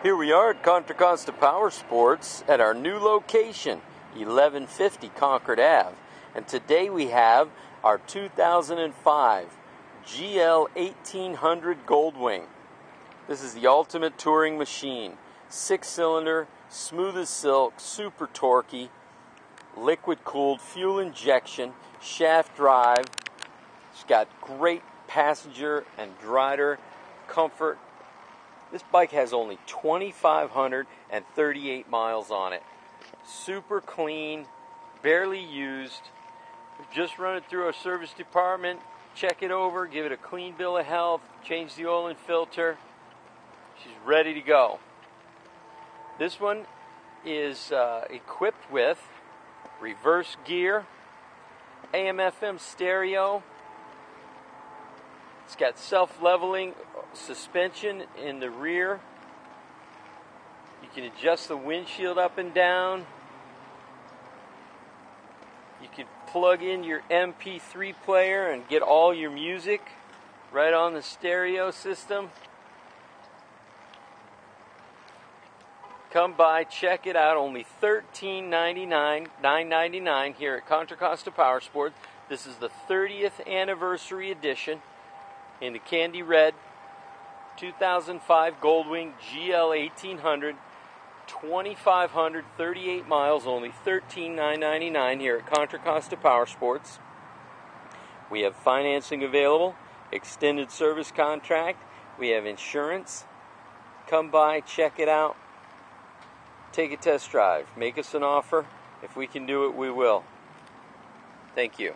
Here we are at Contra Costa Powersports at our new location, 1150 Concord Ave. And today we have our 2005 GL1800 Goldwing. This is the ultimate touring machine. 6-cylinder, smooth as silk, super torquey, liquid-cooled, fuel injection, shaft drive. It's got great passenger and rider comfort. This bike has only 2,538 miles on it. Super clean, barely used. We've just run it through our service department, check it over, give it a clean bill of health, change the oil and filter. She's ready to go. This one is equipped with reverse gear, AM/FM stereo. It's got self-leveling suspension in the rear. You can adjust the windshield up and down. You can plug in your MP3 player and get all your music right on the stereo system. Come by, check it out. Only $13.99, $9.99 here at Contra Costa Powersports. This is the 30th anniversary edition in the candy red 2005 Goldwing GL1800, 2,538 miles, only $13,999 here at Contra Costa Powersports. We have financing available, extended service contract, we have insurance. Come by, check it out, take a test drive, make us an offer. If we can do it, we will. Thank you.